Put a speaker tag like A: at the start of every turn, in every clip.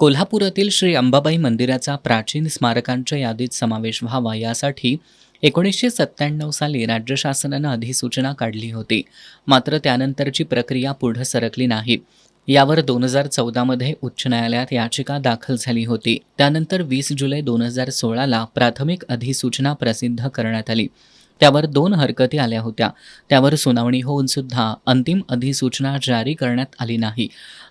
A: कोल्हापुरातील श्री अंबाबाई मंदिराचा प्राचीन स्मारकांच्या यादीत समावेश व्हावा यासाठी 1997 साली राज्य शासनानं अधिसूचना काढली होती. मात्र त्यानंतरची प्रक्रिया पुढे सरकली नाही. यावर 2014 मध्ये उच्च न्यायालयात याचिका दाखल झाली होती. त्यानंतर 20 जुलै 2016ला प्राथमिक अधिसूचना प्रसिद्ध करण्यात आली. त्यावर 2 हरकती आल्या होत्या. त्यावर सुनावणी होऊन सुद्धा अंतिम अधिसूचना जारी करण्यात आली नाही.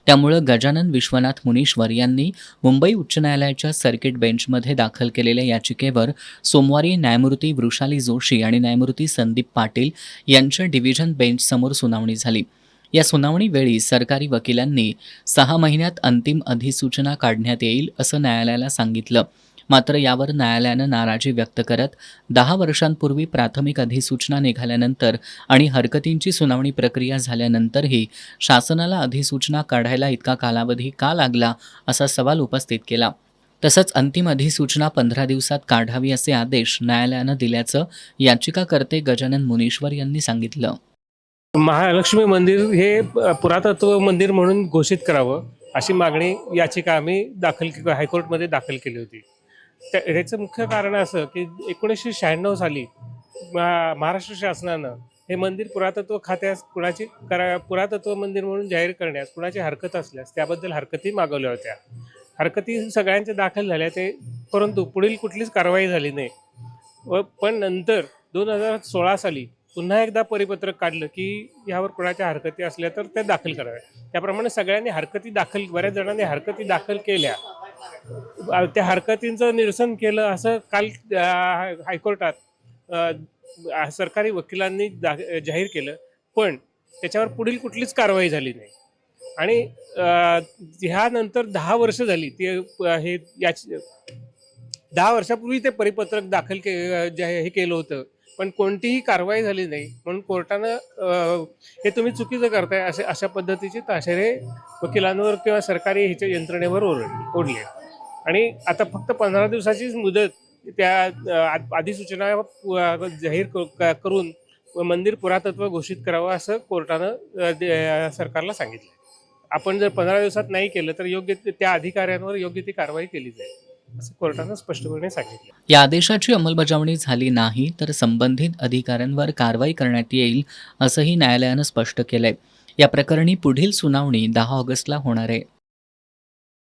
A: त्यामुळे गजानन विश्वनाथ मुनीश्वर यांनी मुंबई उच्च न्यायालयाच्या सर्किट बेंचमध्ये दाखल केलेल्या याचिकेवर सोमवारी न्यायमूर्ती वृषाली जोशी आणि न्यायमूर्ती संदीप पाटील यांच्या डिव्हिजन बेंचसमोर सुनावणी झाली. या सुनावणीवेळी सरकारी वकिलांनी 6 महिन्यात अंतिम अधिसूचना काढण्यात येईल असं न्यायालयाला सांगितलं. मात्र यावर न्यायालयानं नाराजी व्यक्त करत 10 वर्षांपूर्वी प्राथमिक अधिसूचना निघाल्यानंतर आणि हरकतींची सुनावणी प्रक्रिया झाल्यानंतरही शासनाला अधिसूचना काढायला इतका कालावधी का लागला असा सवाल उपस्थित केला. तसंच अंतिम अधिसूचना 15 दिवसात काढावी असे आदेश न्यायालयानं दिल्याचं याचिकाकर्ते गजानन मुनीश्वर यांनी सांगितलं.
B: महालक्ष्मी मंदिर हे पुरातत्व मंदिर म्हणून घोषित करावं अशी मागणी याचिका आम्ही हायकोर्टमध्ये दाखल केली होती. ह्याचं मुख्य कारण असं की 1996 साली महाराष्ट्र शासनानं हे मंदिर पुरातत्व खात्यास पुरातत्व मंदिर म्हणून जाहीर करण्यास कुणाची हरकत असल्यास त्याबद्दल हरकती मागवल्या होत्या. हरकती सगळ्यांच्या दाखल झाल्या परंतु पुढील कुठलीच कारवाई झाली नाही. पण नंतर 2016 साली पुन्हा एकदा परिपत्रक काढलं की यावर कोणाच्या हरकती असल्या तर त्या दाखल कराव्या. त्याप्रमाणे सगळ्यांनी बऱ्याच जणांनी हरकती दाखल केल्या. त्या हरकतींचं निरसन केलं असं काल हायकोर्टात सरकारी वकिलांनी जाहीर केलं. पण त्याच्यावर पुढील कुठलीच कारवाई झाली नाही. आणि ह्यानंतर 10 वर्ष झाली ते 10 वर्षापूर्वी ते परिपत्रक दाखल हे केलं होतं. पण कोणतीही कारवाई झाली नाही. म्हणून कोर्टानं हे तुम्ही चुकीचं करताय अशा पद्धतीचे ताशेरे वकिलांवर किंवा सरकारी ह्याच्या यंत्रणेवर ओढले. आणि आता फक्त 15 दिवसाचीच मुदत त्या अधिसूचना जाहीर करून मंदिर पुरातत्व घोषित करावं असं कोर्टानं सरकारला सांगितलं. आपण जर 15 दिवसात नाही केलं तर योग्य त्या अधिकाऱ्यांवर योग्य ती कारवाई केली जाईल असं कोर्टानं स्पष्टपणे सांगितलं.
A: या आदेशाची अंमलबजावणी झाली नाही तर संबंधित अधिकाऱ्यांवर कारवाई करण्यात येईल असंही न्यायालयानं स्पष्ट केलंय. या प्रकरणी पुढील सुनावणी 10 ऑगस्टला होणार आहे.